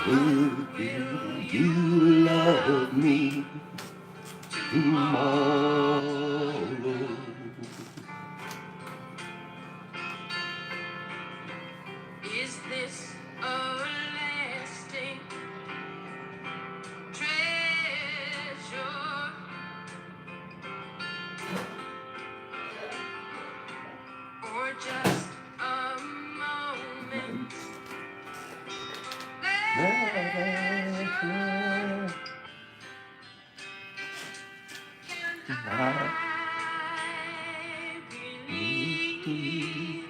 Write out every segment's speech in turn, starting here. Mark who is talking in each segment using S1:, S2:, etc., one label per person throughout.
S1: Will you love me tomorrow?
S2: Is this a lasting treasure, or just a moment? Can I believe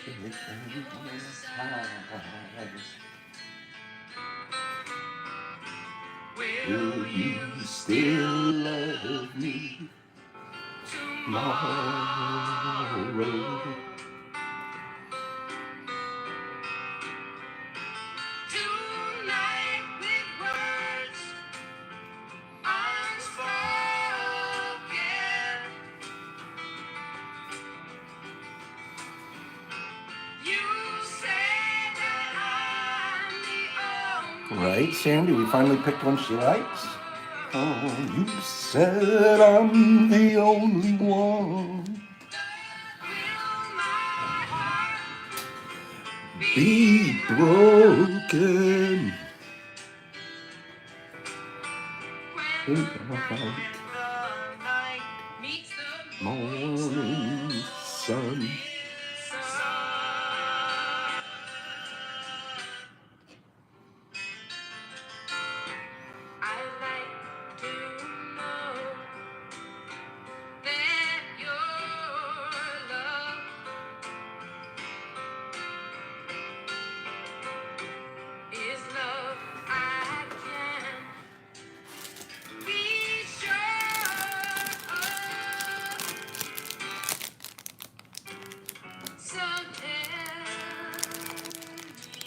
S2: the magic of your size?
S1: Will you still love me tomorrow?
S2: Tonight with words unspoken, you say that I'm the only
S1: Right, Sandy? We finally picked one she likes. Oh, you said I'm the only one.
S2: will my heart
S1: Be broken.
S2: when the night meets the
S1: Morning sun.
S2: sun. I'd like to know that your love is love. I can be sure of. So tell me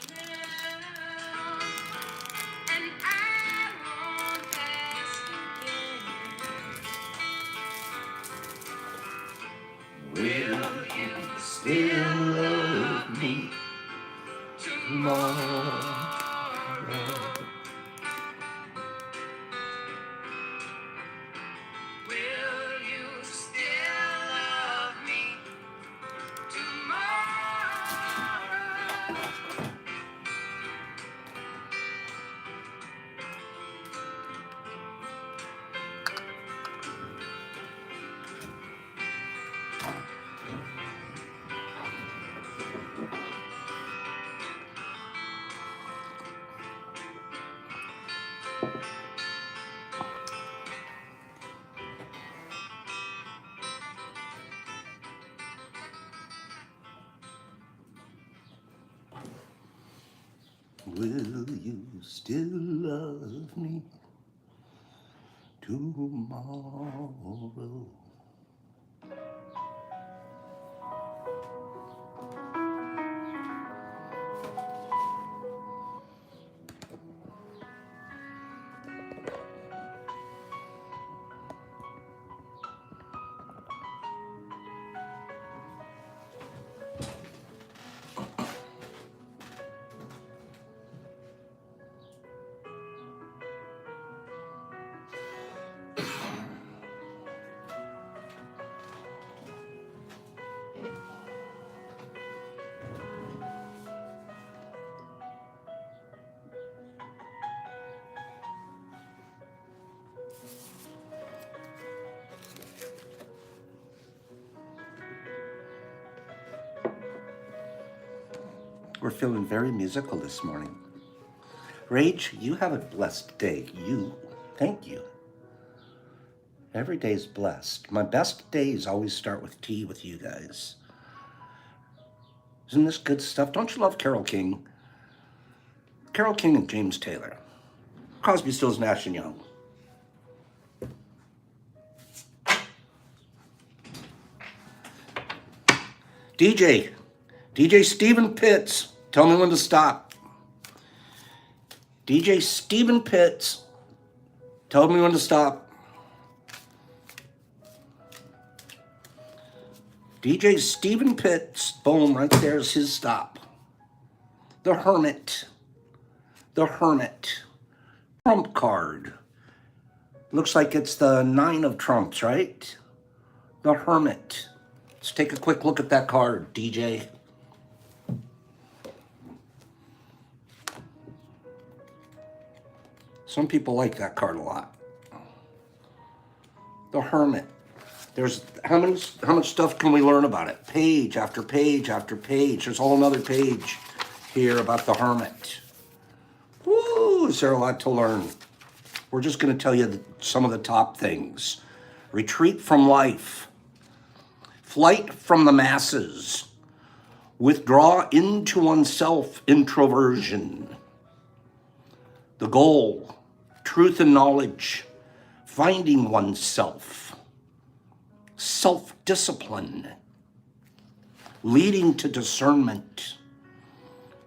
S2: now, and I won't ask again.
S1: Will you still love me tomorrow?
S2: Will you still love me tomorrow?
S1: Will you still love me tomorrow? We're feeling very musical this morning. Rach, you have a blessed day. Thank you. Every day's blessed. My best days always start with tea with you guys. Isn't this good stuff? Don't you love Carole King? Carole King and James Taylor. Crosby, Stills, Nash and Young. DJ Stephen Pitts, tell me when to stop. DJ Stephen Pitts, tell me when to stop. DJ Stephen Pitts, boom, right there's his stop. The Hermit. The Hermit. Trump card. Looks like it's the 9 of trumps, right? The Hermit. Let's take a quick look at that card, DJ. Some people like that card a lot. The Hermit. There's how much stuff can we learn about it? Page after page after page. There's a whole another page here about the Hermit. Woo, is there a lot to learn? We're just going to tell you some of the top things. Retreat from life. Flight from the masses. Withdraw into oneself, introversion. The goal, truth and knowledge. Finding oneself. Self-discipline. Leading to discernment.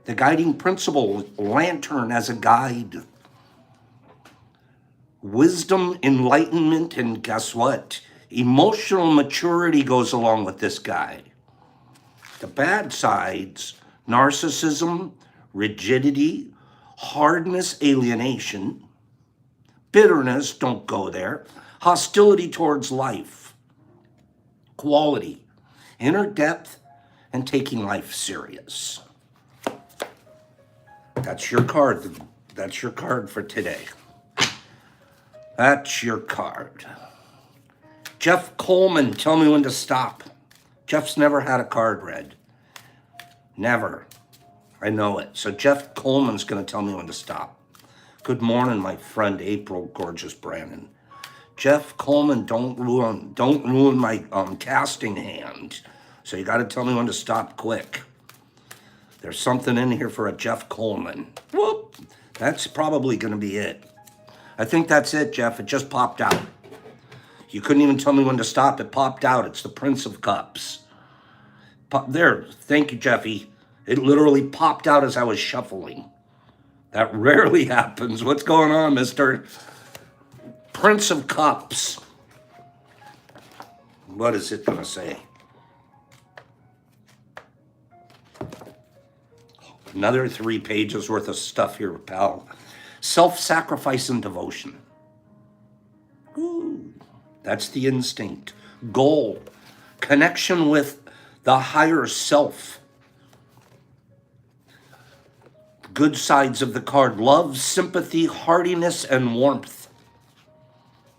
S1: The guiding principle, lantern as a guide. Wisdom, enlightenment, and guess what? Emotional maturity goes along with this guy. The bad sides, narcissism, rigidity, hardness, alienation, bitterness, don't go there, hostility towards life, quality, inner depth, and taking life serious. That's your card. That's your card for today. That's your card. Jeff Coleman, tell me when to stop. Jeff's never had a card read. Never. I know it. So Jeff Coleman's going to tell me when to stop. Good morning, my friend April Gorgeous Brannon. Jeff Coleman, don't ruin my casting hand. So you got to tell me when to stop quick. There's something in here for a Jeff Coleman. Whoop. That's probably going to be it. I think that's it, Jeff. It just popped out. You couldn't even tell me when to stop. It popped out. It's the Prince of Cups. There. Thank you, Jeffy. It literally popped out as I was shuffling. That rarely happens. What's going on, Mr. Prince of Cups? What is it going to say? Another 3 pages worth of stuff here, pal. Self-sacrifice and devotion. Ooh, that's the instinct. Goal. Connection with the higher self. Good sides of the card. Love, sympathy, heartiness, and warmth.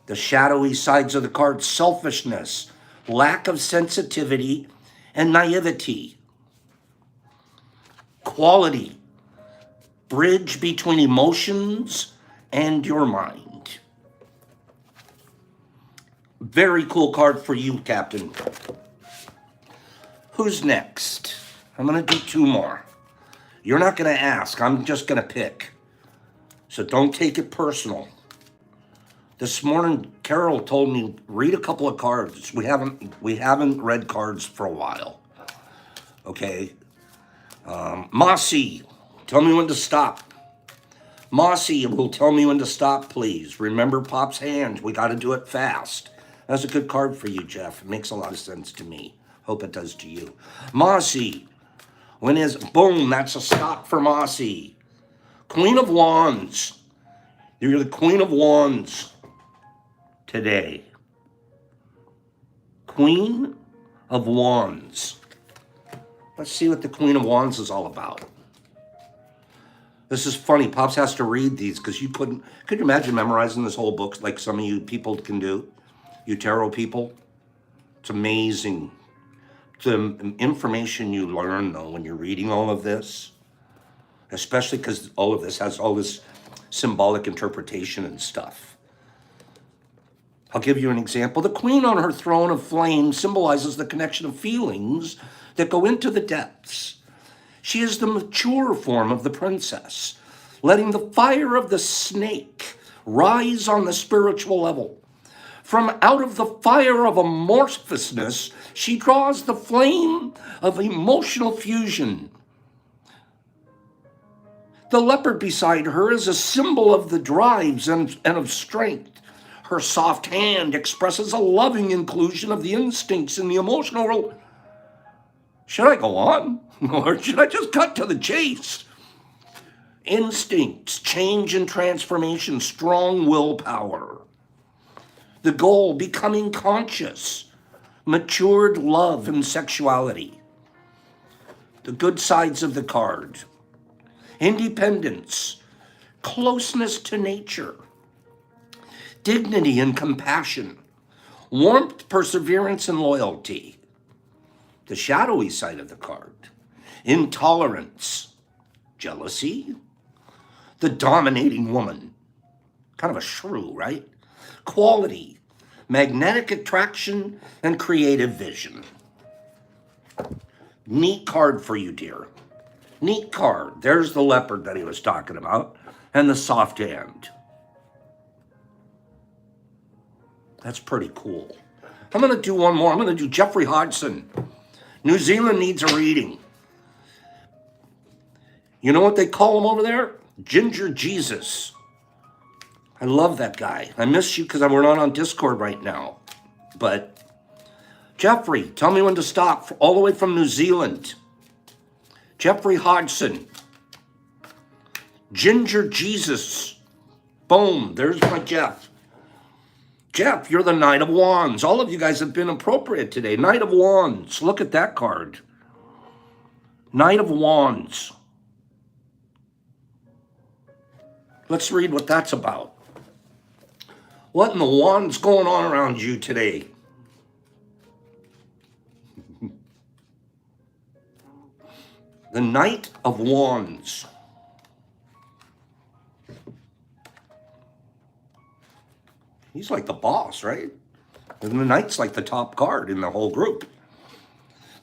S1: The shadowy sides of the card. Selfishness, lack of sensitivity, and naivety. Quality. Bridge between emotions and your mind. Very cool card for you, Captain. Who's next? I'm going to do 2 more. You're not going to ask. I'm just going to pick. So don't take it personal. This morning, Carol told me, read a couple of cards. We haven't read cards for a while. Okay. Mossy, tell me when to stop. Mossy will tell me when to stop, please. Remember Pop's hand. We got to do it fast. That's a good card for you, Jeff. It makes a lot of sense to me. Hope it does to you. Mossy, when is, boom, that's a stop for Mossy. Queen of Wands. You're the Queen of Wands today. Queen of Wands. Let's see what the Queen of Wands is all about. This is funny. Pops has to read these because you couldn't. Could you imagine memorizing this whole book like some of you people can do? You tarot people. It's amazing. The information you learn, though, when you're reading all of this, especially because all of this has all this symbolic interpretation and stuff. I'll give you an example. The queen on her throne of flame symbolizes the connection of feelings that go into the depths. She is the mature form of the princess, letting the fire of the snake rise on the spiritual level. From out of the fire of amorphousness, she draws the flame of emotional fusion. The leopard beside her is a symbol of the drives and of strength. Her soft hand expresses a loving inclusion of the instincts in the emotional world. Should I go on? Or should I just cut to the chase? instincts, change and transformation, strong willpower. The goal, becoming conscious, matured love and sexuality. The good sides of the card. Independence, closeness to nature, dignity and compassion, warmth, perseverance, and loyalty. The shadowy side of the card. Intolerance, jealousy, the dominating woman. Kind of a shrew, right? Quality, magnetic attraction, and creative vision. Neat card for you, dear. Neat card. There's the leopard that he was talking about, and the soft hand. That's pretty cool. I'm going to do one more. I'm going to do Jeffrey Hodgson. New Zealand needs a reading. You know what they call him over there? Ginger Jesus. I love that guy. I miss you because we're not on Discord right now. But Jeffrey, tell me when to stop. All the way from New Zealand. Jeffrey Hodgson. Ginger Jesus. Boom. There's my Jeff. Jeff, you're the Knight of Wands. All of you guys have been appropriate today. Knight of Wands. Look at that card. Knight of Wands. Let's read what that's about. What in the wand's going on around you today? The Knight of Wands. He's like the boss, right? And the Knight's like the top card in the whole group.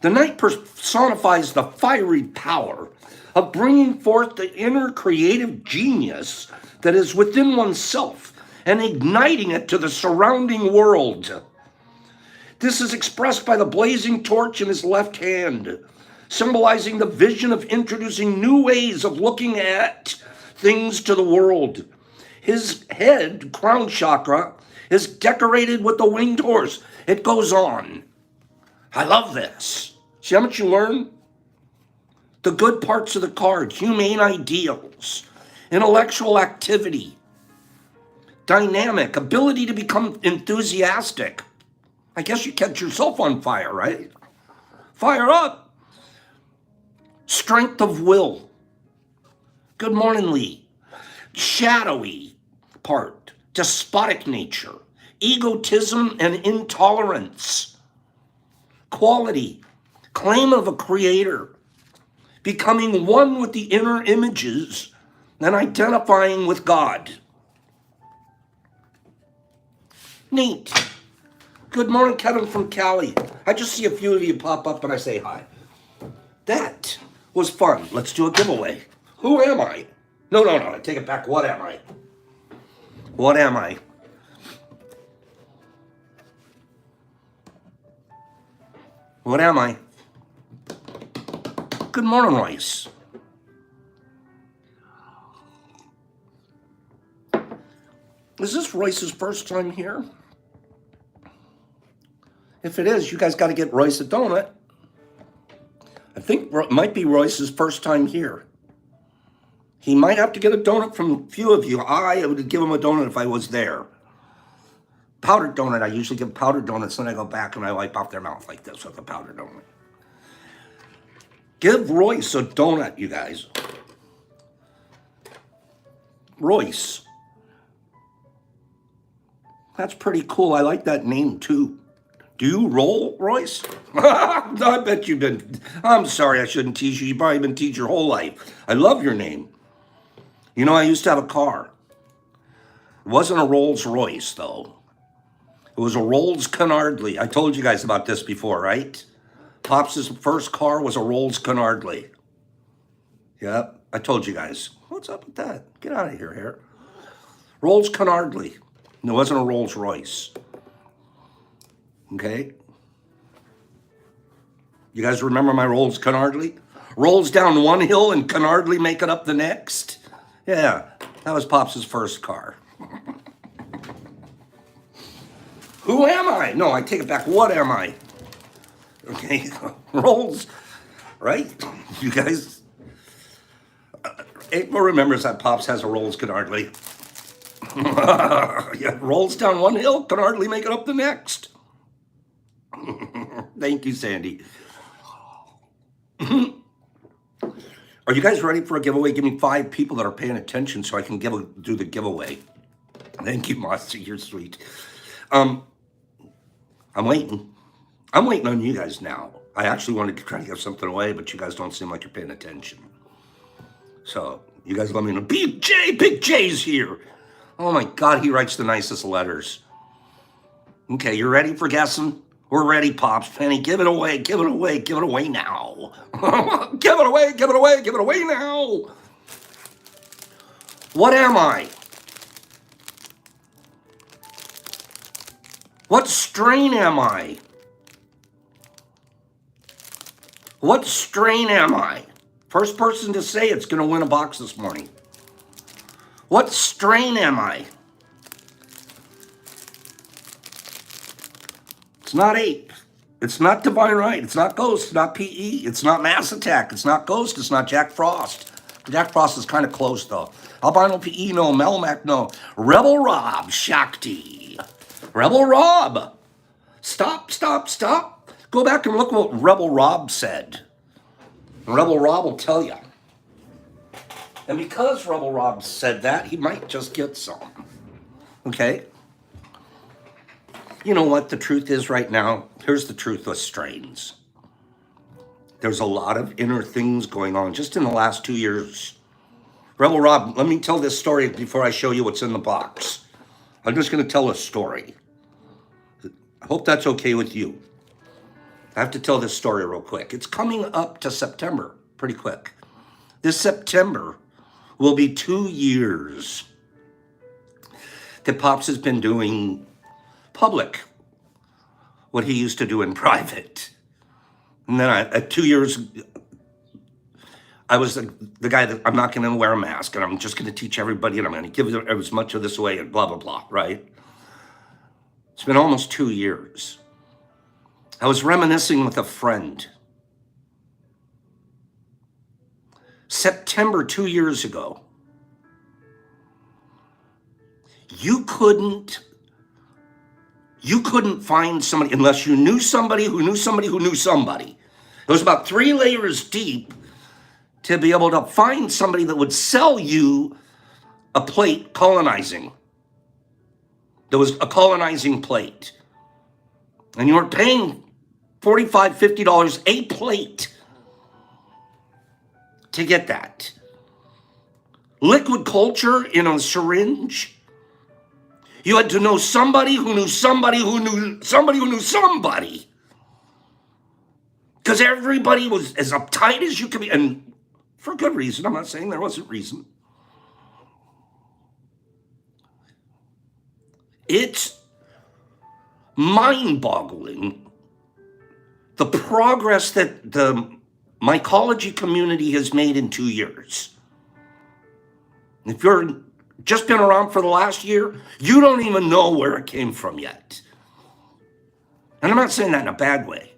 S1: The Knight personifies the fiery power of bringing forth the inner creative genius that is within oneself and igniting it to the surrounding world. This is expressed by the blazing torch in his left hand, symbolizing the vision of introducing new ways of looking at things to the world. His head, crown chakra, is decorated with the winged horse. It goes on. I love this. See how much you learn? The good parts of the card: humane ideals, intellectual activity, dynamic, ability to become enthusiastic. I guess you catch yourself on fire, right? Fire up. Strength of will. Good morning, Lee. Shadowy part, despotic nature, egotism and intolerance. Quality, claim of a creator, becoming one with the inner images and identifying with God. Neat. Good morning, Kevin from Cali. I just see a few of you pop up and I say hi. That was fun. Let's do a giveaway. Who am I? No, I take it back. What am I? What am I? What am I? Good morning, Royce. Is this Royce's first time here? If it is, you guys got to get Royce a donut. I think it might be Royce's first time here. He might have to get a donut from a few of you. I would give him a donut if I was there. Powdered donut. I usually give powdered donuts, then I go back and I wipe off their mouth like this with a powdered donut. Give Royce a donut, you guys. Royce. That's pretty cool. I like that name too. Do you roll, Royce? I bet you've been. I'm sorry, I shouldn't tease you. You've probably been teased your whole life. I love your name. You know, I used to have a car. It wasn't a Rolls Royce, though. It was a Rolls Canardly. I told you guys about this before, right? Pops' first car was a Rolls Canardly. Yep, I told you guys. What's up with that? Get out of here. Rolls Canardly. It wasn't a Rolls Royce. Okay? You guys remember my Rolls Canardly? Rolls down one hill and Canardly make it up the next? Yeah, that was Pops' first car. Who am I? No, I take it back. What am I? Okay, Rolls, right? You guys, April remembers that Pops has a Rolls can hardly. Yeah, rolls down one hill, can hardly make it up the next. Thank you, Sandy. Are you guys ready for a giveaway? Give me 5 people that are paying attention so I can do the giveaway. Thank you, Mossy. You're sweet. I'm waiting. I'm waiting on you guys now. I actually wanted to try to give something away, but you guys don't seem like you're paying attention. So you guys let me know. Big J's here. Oh my God, he writes the nicest letters. Okay, you ready for guessing? We're ready, Pops. Penny, give it away, give it away, give it away now. Give it away, give it away, give it away now. What am I? What strain am I? What strain am I? First person to say it's going to win a box this morning. What strain am I? It's not ape. It's not Divine Right. It's not Ghost. It's not PE. It's not Mass Attack. It's not Ghost. It's not Jack Frost. Jack Frost is kind of close, though. Albino PE, no. Melmac, no. Rebel Rob, Shakti. Rebel Rob. Stop. Go back and look what Rebel Rob said. Rebel Rob will tell you. And because Rebel Rob said that, he might just get some. Okay? You know what the truth is right now? Here's the truth with strains. There's a lot of inner things going on just in the last 2 years. Rebel Rob, let me tell this story before I show you what's in the box. I'm just going to tell a story. I hope that's okay with you. I have to tell this story real quick. It's coming up to September, pretty quick. This September will be 2 years that Pops has been doing public what he used to do in private. And then at 2 years, I was the guy that I'm not going to wear a mask and I'm just going to teach everybody and I'm going to give as much of this away and blah, blah, blah, right? It's been almost 2 years. I was reminiscing with a friend. September 2 years ago, you couldn't find somebody unless you knew somebody who knew somebody who knew somebody. It was about 3 layers deep to be able to find somebody that would sell you a plate colonizing. There was a colonizing plate. And you were paying $45, $50 a plate to get that. Liquid culture in a syringe. You had to know somebody who knew somebody who knew somebody who knew somebody. Because everybody was as uptight as you could be. And for good reason. I'm not saying there wasn't reason. It's mind-boggling the progress that the mycology community has made in 2 years. If you're just been around for the last year, you don't even know where it came from yet. And I'm not saying that in a bad way.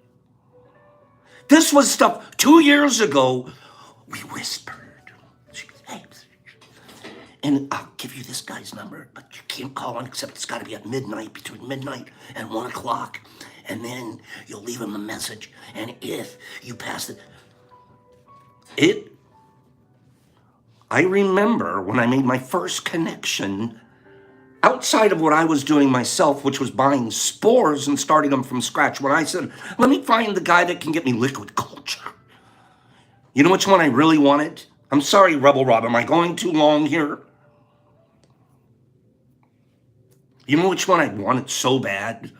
S1: This was stuff 2 years ago, we whispered. Hey, and I'll give you this guy's number, but you can't call him except it's got to be at midnight, between midnight and 1 o'clock. And then you'll leave him a message. And if you pass I remember when I made my first connection outside of what I was doing myself, which was buying spores and starting them from scratch. When I said, let me find the guy that can get me liquid culture. You know which one I really wanted? I'm sorry, Rebel Rob, am I going too long here? You know which one I wanted so bad?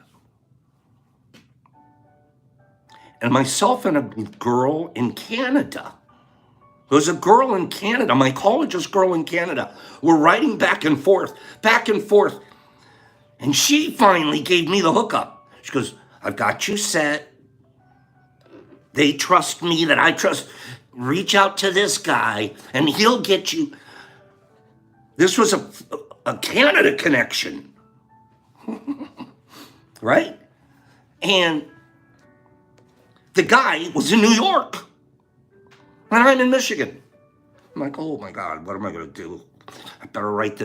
S1: And myself and a girl in Canada. There was a girl in Canada, my mycologist girl in Canada. We're writing back and forth. And she finally gave me the hookup. She goes, I've got you set. They trust me that I trust. Reach out to this guy and he'll get you. This was a Canada connection. Right? And the guy was in New York, and I'm in Michigan. I'm like, oh my God, what am I going to do? I better write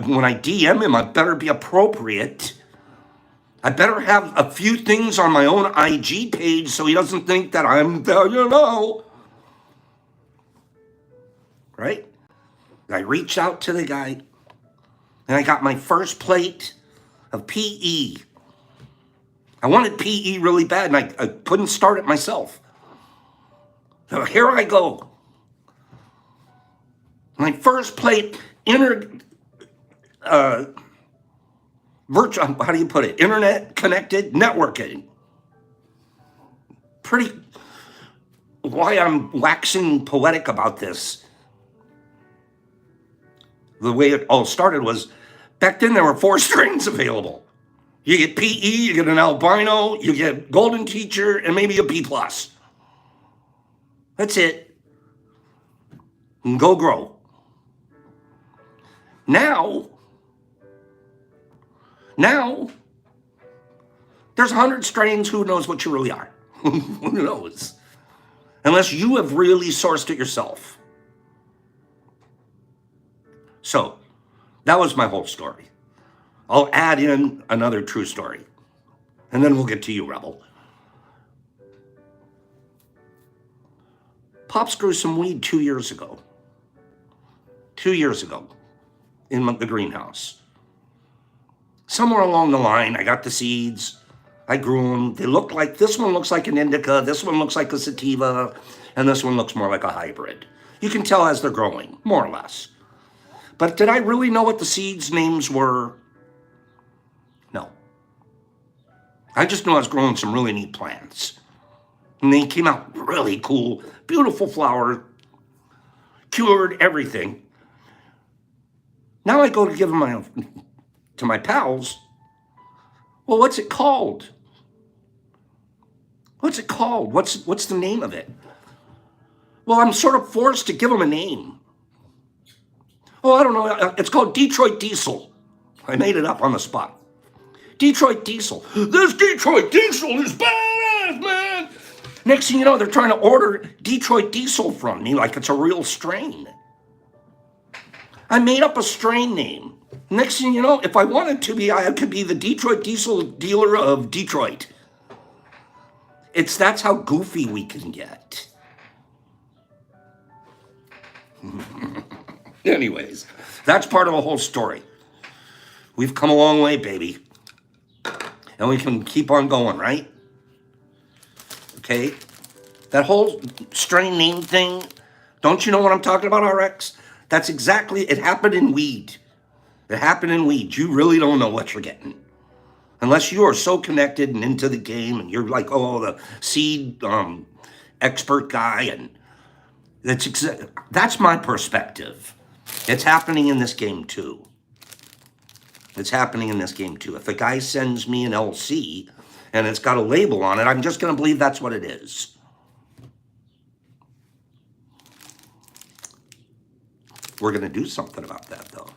S1: when I DM him, I better be appropriate. I better have a few things on my own IG page so he doesn't think that I'm, right? I reached out to the guy and I got my first plate of PE. I wanted PE really bad and I couldn't start it myself. So here I go. My first plate, virtual, how do you put it? Internet connected networking. Pretty, why I'm waxing poetic about this. The way it all started was, back then there were 4 strains available. You get PE, you get an albino, you get golden teacher, and maybe a B+. That's it. And go grow. Now, there's 100 strains. Who knows what you really are? Who knows? Unless you have really sourced it yourself. So, that was my whole story. I'll add in another true story. And then we'll get to you, Rebel. Pops grew some weed 2 years ago. 2 years ago in the greenhouse. Somewhere along the line, I got the seeds. I grew them. They look like, this one looks like an indica, this one looks like a sativa, and this one looks more like a hybrid. You can tell as they're growing, more or less. But did I really know what the seeds' names were? No. I just knew I was growing some really neat plants. And they came out really cool, beautiful flower, cured, everything. Now I go to give them to my pals. Well, what's it called? What's it called? What's the name of it? Well, I'm sort of forced to give them a name. Oh, I don't know. It's called Detroit Diesel. I made it up on the spot. Detroit Diesel. This Detroit Diesel is badass, man. Next thing you know, they're trying to order Detroit Diesel from me like it's a real strain. I made up a strain name. Next thing you know, if I wanted to be, I could be the Detroit Diesel dealer of Detroit. That's how goofy we can get. Anyways, that's part of the whole story. We've come a long way, baby. And we can keep on going, right? Okay? That whole strain name thing, don't you know what I'm talking about, RX? That's exactly, it happened in weed. It happened in weed. You really don't know what you're getting. Unless you are so connected and into the game and you're like, oh, the seed expert guy. And that's my perspective. It's happening in this game too. It's happening in this game too. If a guy sends me an LC and it's got a label on it, I'm just going to believe that's what it is. We're going to do something about that though.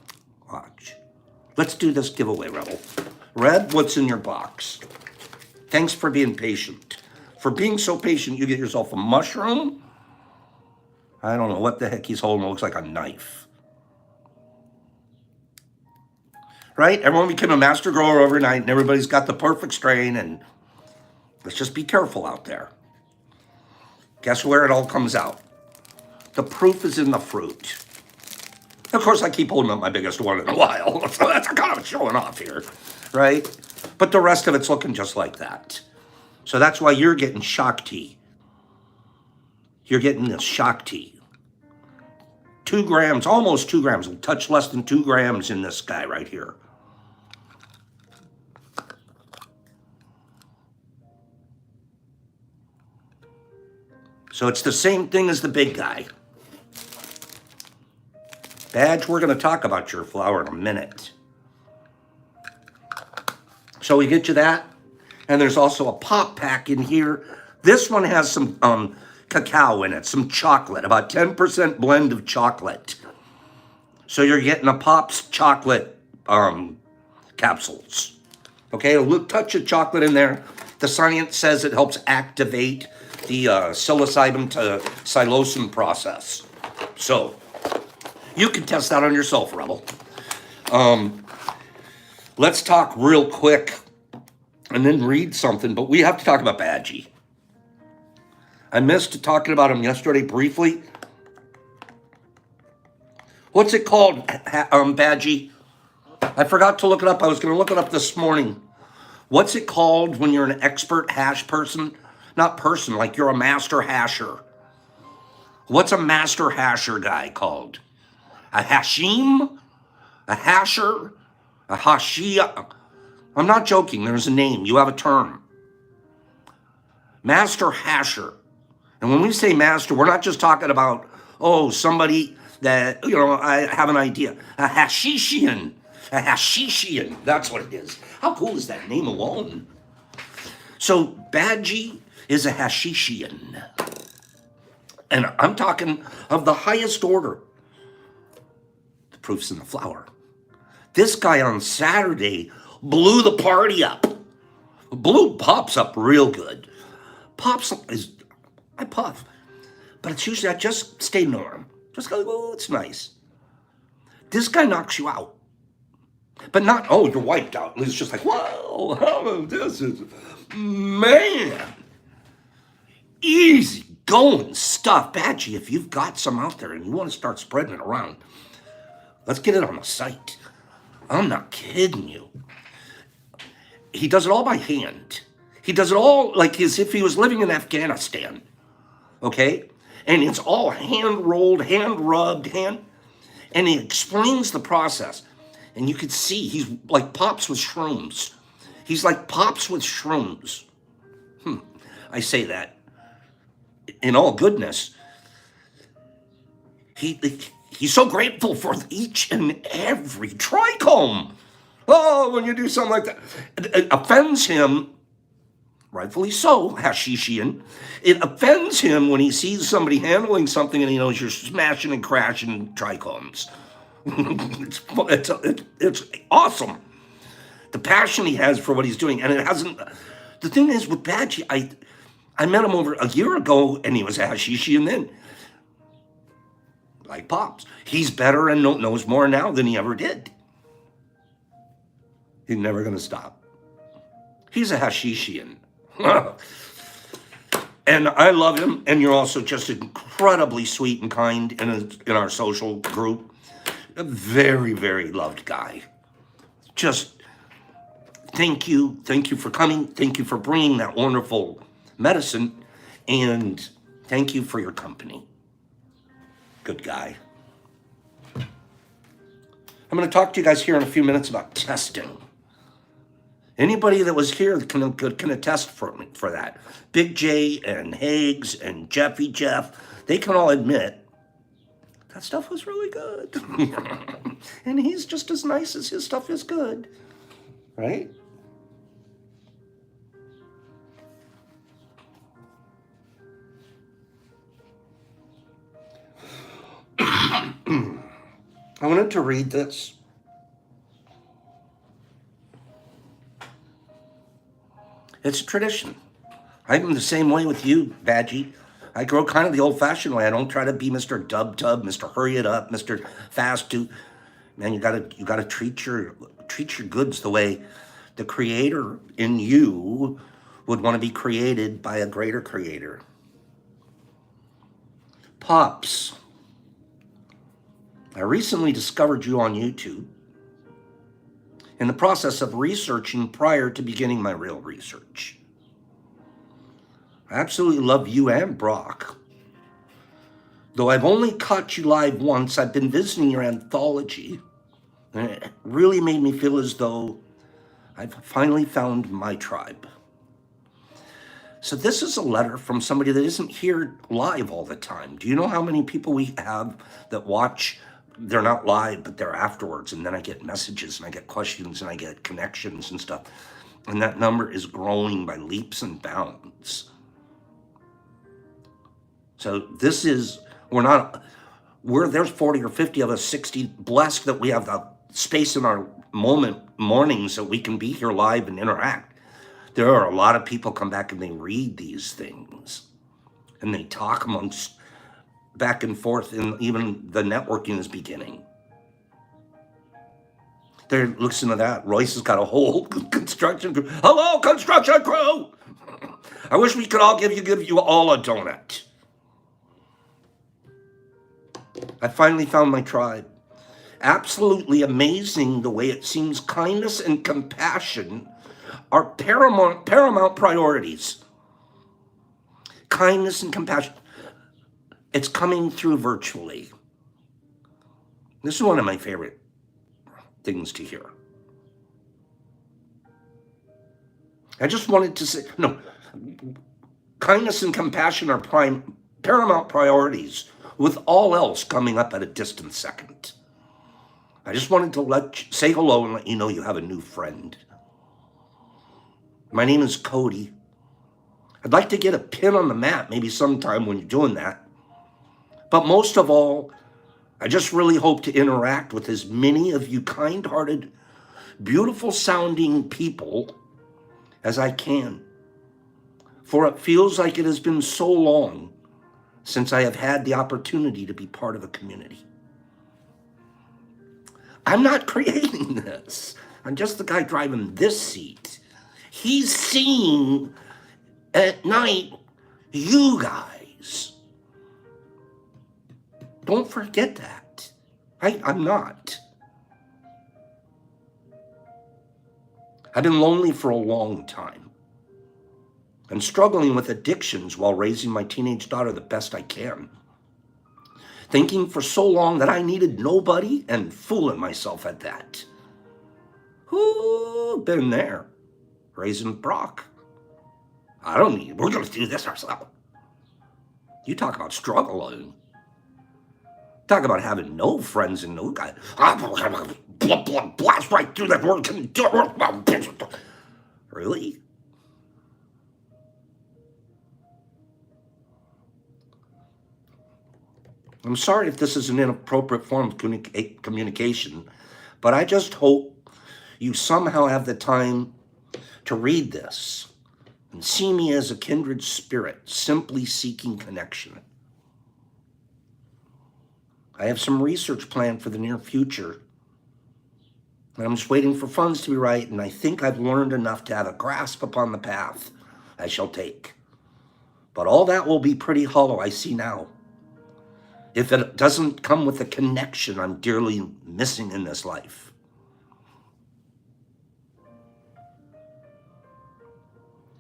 S1: Watch. Let's do this giveaway, Rebel. Red, what's in your box? Thanks for being patient. For being so patient, you get yourself a mushroom. I don't know what the heck he's holding. It looks like a knife. Right? Everyone became a master grower overnight and everybody's got the perfect strain, and let's just be careful out there. Guess where it all comes out? The proof is in the fruit. Of course, I keep holding up my biggest one in a while, so that's kind of showing off here, right? But the rest of it's looking just like that. So that's why you're getting shock tea. You're getting this shock tea. 2 grams, almost 2 grams, a touch less than 2 grams in this guy right here. So it's the same thing as the big guy. Badge, we're going to talk about your flower in a minute. So we get you that. And there's also a pop pack in here. This one has some cacao in it, some chocolate, about 10% blend of chocolate. So you're getting a Pop's chocolate capsules. Okay, a little touch of chocolate in there. The science says it helps activate the psilocybin to psilocin process. So You can test that on yourself, Rebel. Let's talk real quick and then read something, but we have to talk about Badgie. I missed talking about him yesterday briefly. What's it called, Badgie? I forgot to look it up. I was going to look it up this morning. What's it called when you're an expert hash person? Not person, like you're a master hasher. What's a master hasher guy called? A hashim? A hasher? A hashia? I'm not joking. There's a name. You have a term. Master hasher. And when we say master, we're not just talking about, somebody that, I have an idea. A hashishian. A hashishian. That's what it is. How cool is that name alone? So Badgie is a hashishian. And I'm talking of the highest order. The proof's in the flower. This guy on Saturday blew the party up. Blew Pops up real good. Pops is, I puff. But it's usually, I just stay norm. Just go, oh, it's nice. This guy knocks you out. But not, you're wiped out. It's just like, whoa, this is, man. Easy going stuff. Badgie, if you've got some out there and you want to start spreading it around, let's get it on the site. I'm not kidding you. He does it all by hand. He does it all like as if he was living in Afghanistan. Okay? And it's all hand rolled, hand rubbed, and he explains the process. And you could see he's like Pops with shrooms. He's like Pops with shrooms. I say that in all goodness. He's so grateful for each and every trichome. When you do something like that, it offends him, rightfully so, hashishian. It offends him when he sees somebody handling something and he knows you're smashing and crashing trichomes. It's awesome. The passion he has for what he's doing, and it hasn't. The thing is with Badgie, I met him over a year ago, and he was a hashishian then. Like Pops, he's better and knows more now than he ever did. He's never going to stop. He's a hashishian. And I love him, and you're also just incredibly sweet and kind in our social group. A very, very loved guy. Just thank you for coming. Thank you for bringing that wonderful medicine, and thank you for your company. Good guy. I'm going to talk to you guys here in a few minutes about testing. Anybody that was here can attest for that. Big J and Higgs and Jeffy Jeff, they can all admit that stuff was really good. And he's just as nice as his stuff is good. Right? I wanted to read this. It's a tradition. I'm the same way with you, Badgie. I grow kind of the old-fashioned way. I don't try to be Mr. Dub-Tub, Mr. Hurry It Up, Mr. Fast Do. Man, you gotta treat your goods the way the creator in you would want to be created by a greater creator. Pops, I recently discovered you on YouTube in the process of researching prior to beginning my real research. I absolutely love you and Brock. Though I've only caught you live once, I've been visiting your anthology, and it really made me feel as though I've finally found my tribe. So this is a letter from somebody that isn't here live all the time. Do you know how many people we have that watch? They're not live, but they're afterwards. And then I get messages and I get questions and I get connections and stuff. And that number is growing by leaps and bounds. So this is, there's 40 or 50 of us, 60, blessed that we have the space in our mornings that we can be here live and interact. There are a lot of people come back and they read these things and they talk amongst back and forth, and even the networking is beginning. There, listen to that. Royce has got a whole construction crew. Hello, construction crew! I wish we could all give you all a donut. I finally found my tribe. Absolutely amazing the way it seems kindness and compassion are paramount priorities. Kindness and compassion. It's coming through virtually. This is one of my favorite things to hear. I just wanted to say, no, kindness and compassion are paramount priorities, with all else coming up at a distant second. I just wanted to say hello and let you know you have a new friend. My name is Cody. I'd like to get a pin on the map maybe sometime when you're doing that. But most of all, I just really hope to interact with as many of you kind-hearted, beautiful sounding people as I can. For it feels like it has been so long since I have had the opportunity to be part of a community. I'm not creating this. I'm just the guy driving this seat. He's seeing at night you guys. Don't forget that. I'm not. I've been lonely for a long time and struggling with addictions while raising my teenage daughter the best I can. Thinking for so long that I needed nobody and fooling myself at that. Who been there? Raising Brock. I don't need, we're going to do this ourselves. You talk about struggling. Talk about having no friends and no guy. Blast right through that word. Really? I'm sorry if this is an inappropriate form of communication, but I just hope you somehow have the time to read this and see me as a kindred spirit, simply seeking connection. I have some research planned for the near future, and I'm just waiting for funds to be right, and I think I've learned enough to have a grasp upon the path I shall take. But all that will be pretty hollow, I see now, if it doesn't come with the connection I'm dearly missing in this life.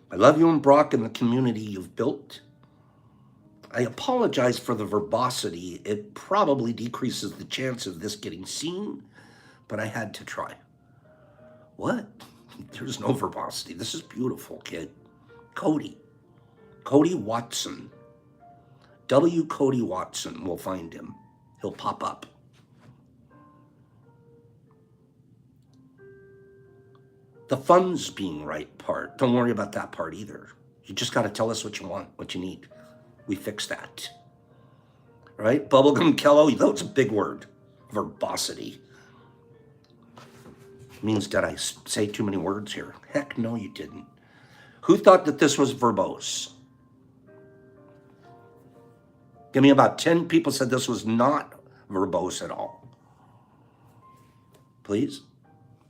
S1: I love you and Brock and the community you've built. I apologize for the verbosity. It probably decreases the chance of this getting seen, but I had to try. What? There's no verbosity. This is beautiful, kid. Cody Watson. W. Cody Watson, we'll find him. He'll pop up. The funds being right part, don't worry about that part either. You just got to tell us what you want, what you need. We fix that. Right? Bubblegum Kello, that's a big word. Verbosity. Means, did I say too many words here? Heck no, you didn't. Who thought that this was verbose? Give me about 10 people said this was not verbose at all. Please?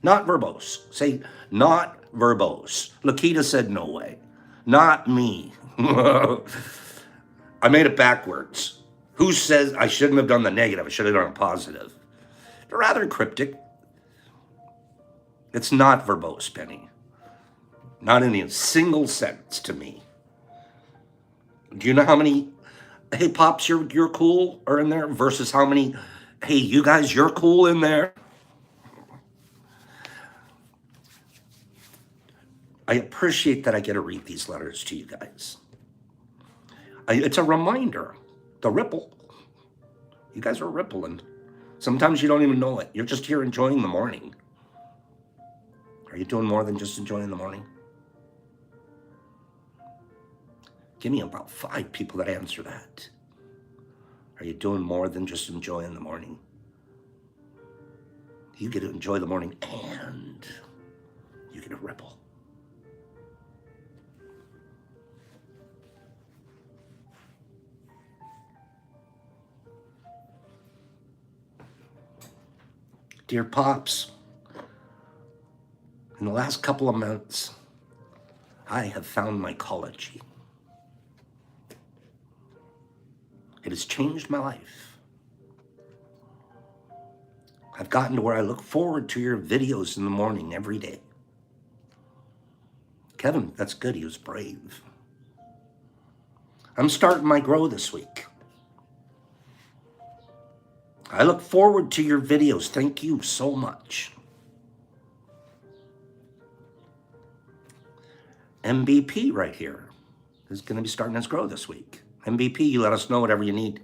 S1: Not verbose. Say, not verbose. Lakita said, no way. Not me. I made it backwards. Who says I shouldn't have done the negative? I should have done a positive. They're rather cryptic. It's not verbose, Penny. Not in a single sentence to me. Do you know how many, hey, Pops, you're cool are in there versus how many, hey, you guys, you're cool in there? I appreciate that I get to read these letters to you guys. It's a reminder. The ripple. You guys are rippling. Sometimes you don't even know it. You're just here enjoying the morning. Are you doing more than just enjoying the morning? Give me about 5 people that answer that. Are you doing more than just enjoying the morning? You get to enjoy the morning and you get to ripple. Dear Pops, in the last couple of months, I have found mycology. It has changed my life. I've gotten to where I look forward to your videos in the morning every day. Kevin, that's good. He was brave. I'm starting my grow this week. I look forward to your videos. Thank you so much. MVP right here is going to be starting his grow this week. MVP, you let us know whatever you need.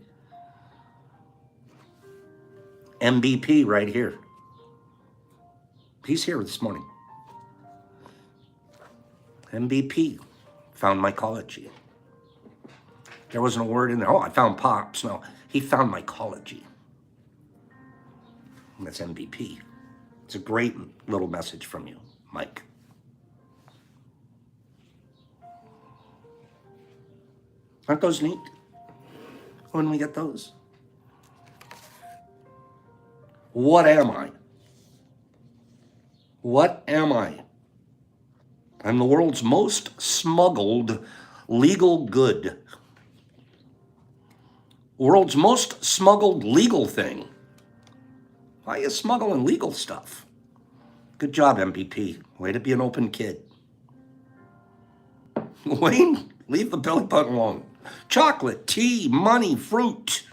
S1: MVP right here. He's here this morning. MVP found mycology. There wasn't a word in there. Oh, I found Pops. No, he found mycology. And that's MVP. It's a great little message from you, Mike. Aren't those neat? When we get those? What am I? What am I? I'm the world's most smuggled legal good. World's most smuggled legal thing. Why are you smuggling legal stuff? Good job, MVP. Way to be an open kid. Wayne, leave the belly button alone. Chocolate, tea, money, fruit,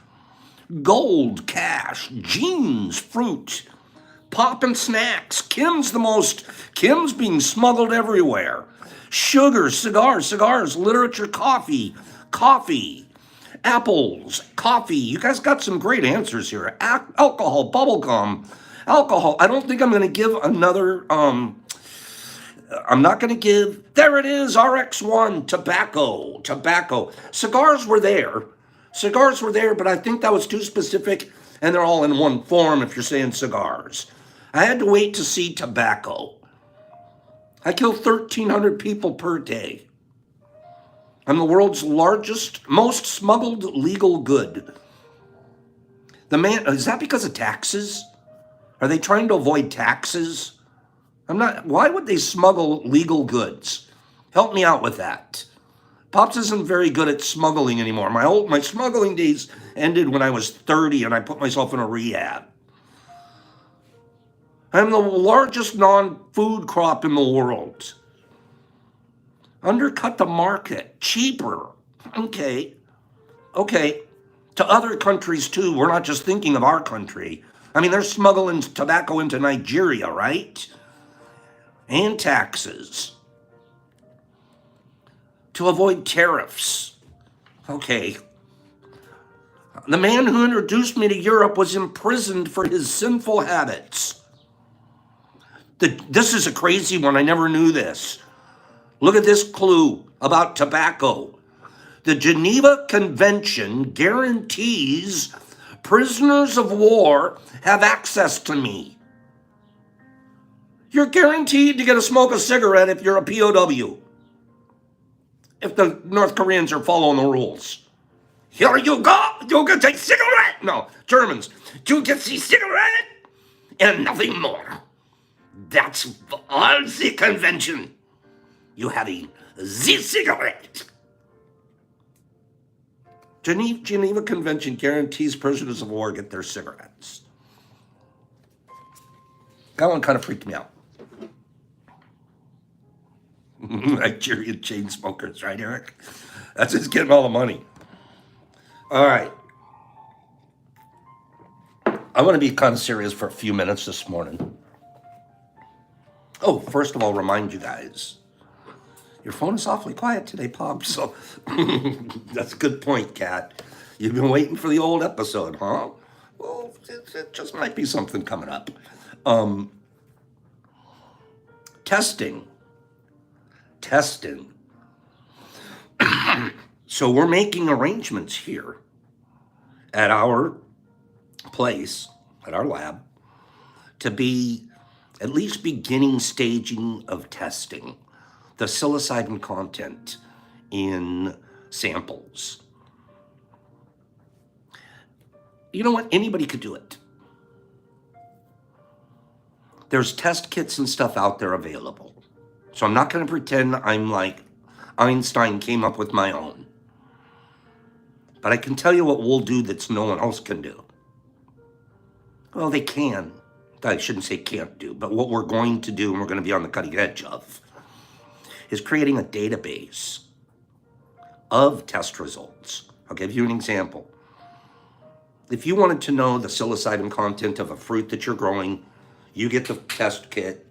S1: gold, cash, jeans, fruit, pop and snacks. Kim's being smuggled everywhere. Sugar, cigars, literature, coffee, apples, coffee. You guys got some great answers here. Alcohol, bubblegum, alcohol. I don't think I'm going to give another, I'm not going to give, there it is, RX1, tobacco. Cigars were there, but I think that was too specific, and they're all in one form if you're saying cigars. I had to wait to see tobacco. I kill 1,300 people per day. I'm the world's largest, most smuggled legal good. Is that because of taxes? Are they trying to avoid taxes? Why would they smuggle legal goods? Help me out with that. Pops isn't very good at smuggling anymore. My smuggling days ended when I was 30 and I put myself in a rehab. I'm the largest non-food crop in the world. Undercut the market, cheaper. Okay. To other countries too. We're not just thinking of our country. I mean, they're smuggling tobacco into Nigeria, right? And taxes. To avoid tariffs. Okay. The man who introduced me to Europe was imprisoned for his sinful habits. This is a crazy one. I never knew this. Look at this clue about tobacco. The Geneva Convention guarantees prisoners of war have access to me. You're guaranteed to get to smoke a cigarette if you're a POW. If the North Koreans are following the rules. Here you go. You get a cigarette. No, Germans. You get the cigarette and nothing more. That's all the convention. You having the cigarette. Geneva Convention guarantees prisoners of war get their cigarettes. That one kind of freaked me out. Nigerian chain smokers, right, Eric? That's just getting all the money. All right. I want to be kind of serious for a few minutes this morning. Oh, first of all, remind you guys, your phone is awfully quiet today, Pop. So that's a good point, Kat. You've been waiting for the old episode, huh? Well, it just might be something coming up. Testing. So we're making arrangements here at our place, at our lab, to be at least beginning staging of testing the psilocybin content in samples. You know what? Anybody could do it. There's test kits and stuff out there available. So I'm not going to pretend I'm like Einstein came up with my own. But I can tell you what we'll do that no one else can do. Well, they can. I shouldn't say can't do, but what we're going to do, and we're going to be on the cutting edge of, is creating a database of test results. I'll give you an example. If you wanted to know the psilocybin content of a fruit that you're growing, you get the test kit,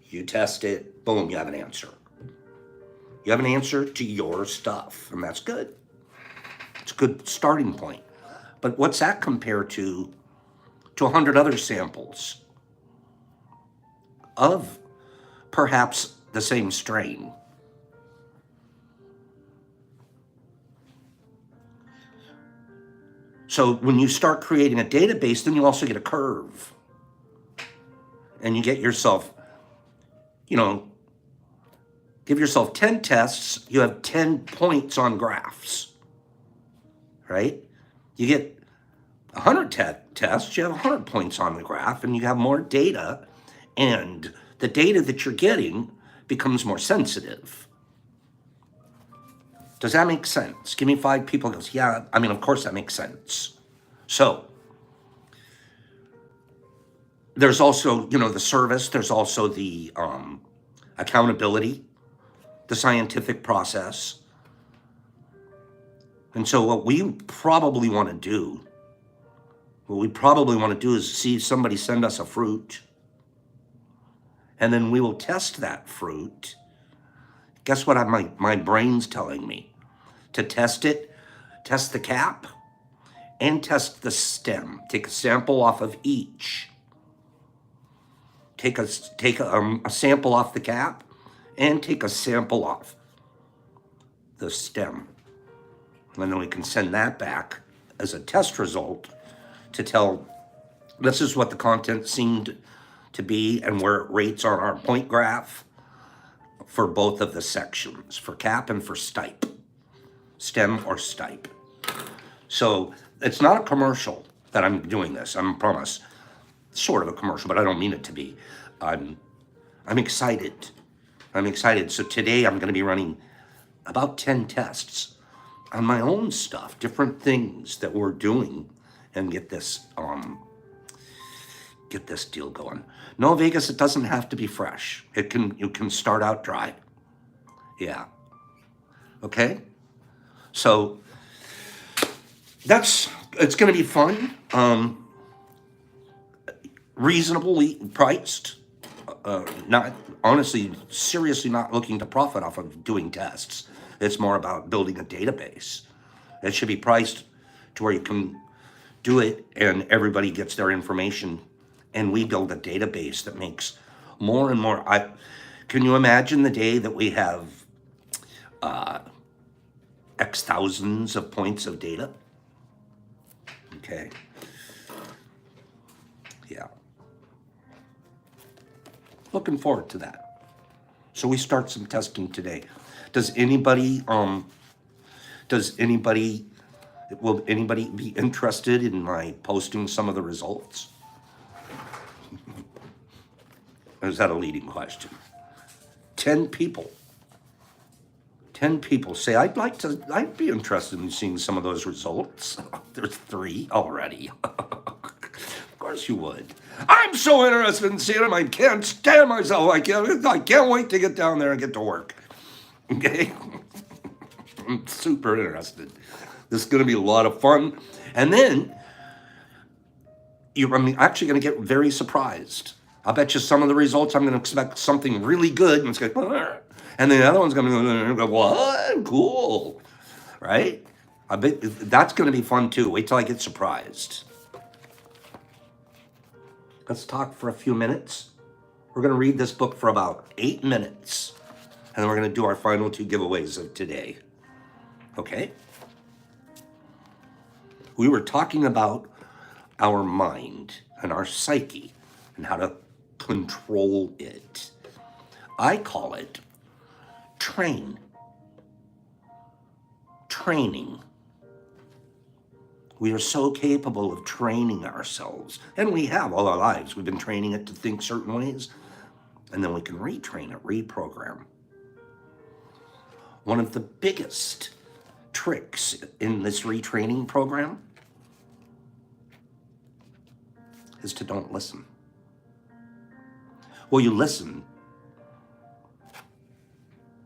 S1: you test it, boom, you have an answer. You have an answer to your stuff, and that's good. It's a good starting point. But what's that compare to 100 other samples of perhaps the same strain? So when you start creating a database, then you also get a curve. And you get yourself, give yourself 10 tests, you have 10 points on graphs, right? You get 100 tests, you have 100 points on the graph, and you have more data, and the data that you're getting becomes more sensitive. Does that make sense? Give me 5 people who goes, yeah, of course that makes sense. So there's also, the service, there's also the accountability, the scientific process. And so what we probably want to do is see somebody send us a fruit, and then we will test that fruit. Guess what my brain's telling me? To test it, test the cap, and test the stem. Take a sample off of each. Take a sample off the cap, and take a sample off the stem. And then we can send that back as a test result to tell, this is what the content seemed to be and where it rates on our point graph for both of the sections, for cap and for stipe, stem or stipe. So it's not a commercial that I'm doing this, I promise. Sort of a commercial, but I don't mean it to be. I'm excited. So today I'm going to be running about 10 tests on my own stuff, different things that we're doing, and get this deal going. No, Vegas, it doesn't have to be fresh. You can start out dry. Yeah. Okay? So it's going to be fun. Reasonably priced. Not honestly, seriously not looking to profit off of doing tests. It's more about building a database. It should be priced to where you can do it and everybody gets their information, and we build a database that makes more and more. Can you imagine the day that we have X thousands of points of data? Okay. Yeah. Looking forward to that. So we start some testing today. Will anybody be interested in my posting some of the results? Or is that a leading question? 10 people say, I'd be interested in seeing some of those results. There's 3 already. Of course you would. I'm so interested in seeing them, I can't stand myself. I can't wait to get down there and get to work. Okay? I'm super interested. This is going to be a lot of fun. And then, I'm actually going to get very surprised. I'll bet you some of the results I'm going to expect something really good, and it's going to, and the other one's going to go, what? Cool. Right? I bet that's going to be fun too. Wait till I get surprised. Let's talk for a few minutes. We're going to read this book for about 8 minutes, and then we're going to do our final 2 giveaways of today. Okay? We were talking about our mind and our psyche and how to control it. I call it training. We are so capable of training ourselves, and we have all our lives. We've been training it to think certain ways, and then we can retrain it, reprogram. One of the biggest tricks in this retraining program is to don't listen. Well, you listen,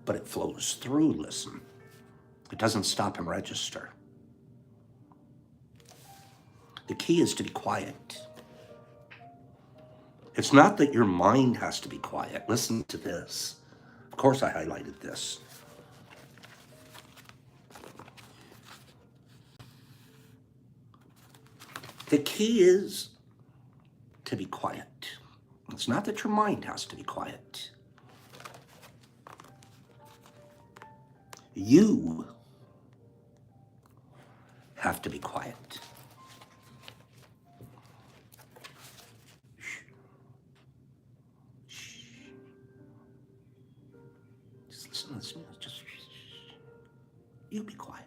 S1: but it flows through listen. It doesn't stop and register. The key is to be quiet. It's not that your mind has to be quiet. Listen to this. Of course, I highlighted this. The key is to be quiet. It's not that your mind has to be quiet. You have to be quiet. Just listen to this music. Just you be quiet.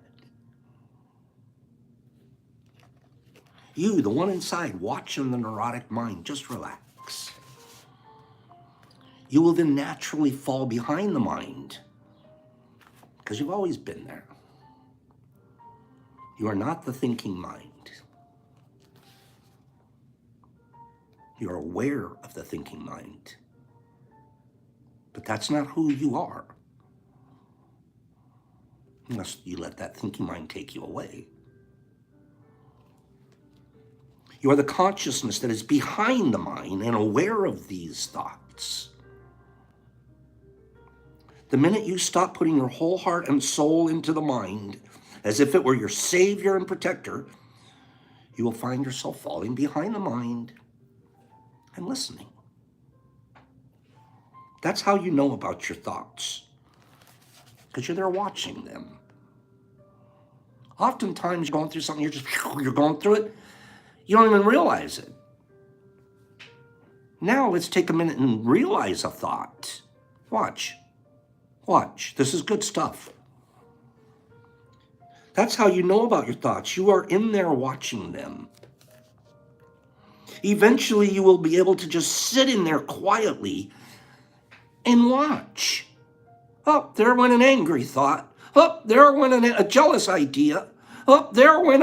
S1: You, the one inside, watching the neurotic mind, just relax. You will then naturally fall behind the mind because you've always been there. You are not the thinking mind. You are aware of the thinking mind, but that's not who you are unless you let that thinking mind take you away. You are the consciousness that is behind the mind and aware of these thoughts. The minute you stop putting your whole heart and soul into the mind, as if it were your savior and protector, you will find yourself falling behind the mind and listening. That's how you know about your thoughts, because you're there watching them. Oftentimes you're going through something, you're going through it, you don't even realize it. Now let's take a minute and realize a thought. Watch. This is good stuff. That's how you know about your thoughts. You are in there watching them. Eventually you will be able to just sit in there quietly and watch. Oh, there went an angry thought. Oh, there went a jealous idea. Oh, there went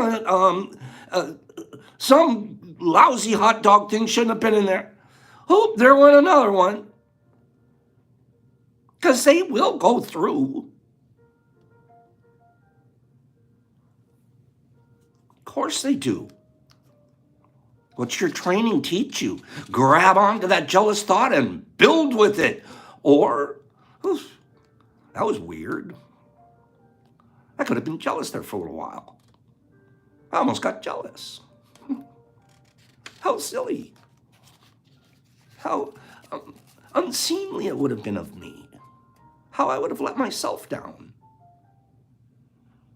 S1: some lousy hot dog thing shouldn't have been in there. Oh, there went another one. Because they will go through. Of course they do. What's your training teach you? Grab onto that jealous thought and build with it. Or, oof, that was weird. I could have been jealous there for a little while. I almost got jealous. How silly. How unseemly it would have been of me. How I would have let myself down.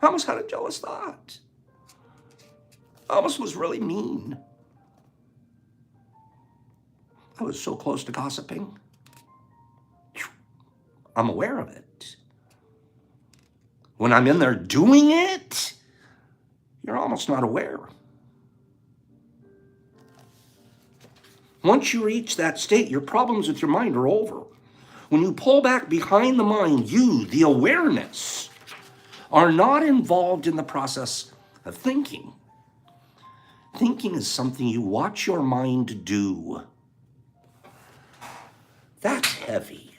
S1: I almost had a jealous thought. I almost was really mean. I was so close to gossiping. I'm aware of it. When I'm in there doing it, you're almost not aware. Once you reach that state, your problems with your mind are over. When you pull back behind the mind, you, the awareness, are not involved in the process of thinking. Thinking is something you watch your mind do. That's heavy.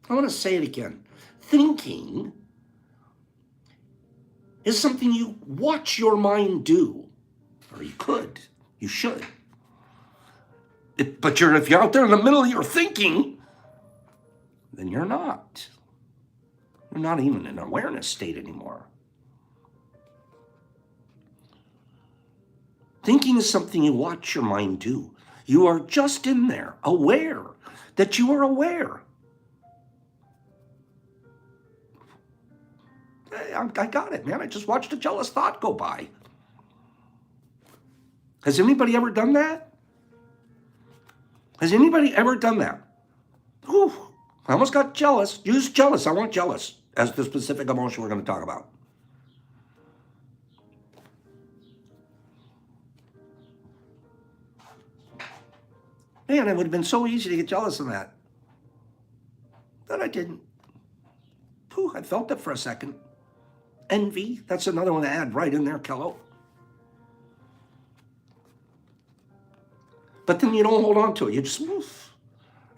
S1: I want to say it again. Thinking is something you watch your mind do. Or you could. You should. But if you're out there in the middle of your thinking, then you're not. You're not even in an awareness state anymore. Thinking is something you watch your mind do. You are just in there, aware that you are aware. Hey, I got it, man. I just watched a jealous thought go by. Has anybody ever done that? Has anybody ever done that? Whew, I almost got jealous. Use jealous. I want jealous as the specific emotion we're going to talk about. Man, it would have been so easy to get jealous of that. But I didn't. Pooh, I felt it for a second. Envy, that's another one to add right in there, Kello. But then you don't hold on to it. You just, oof,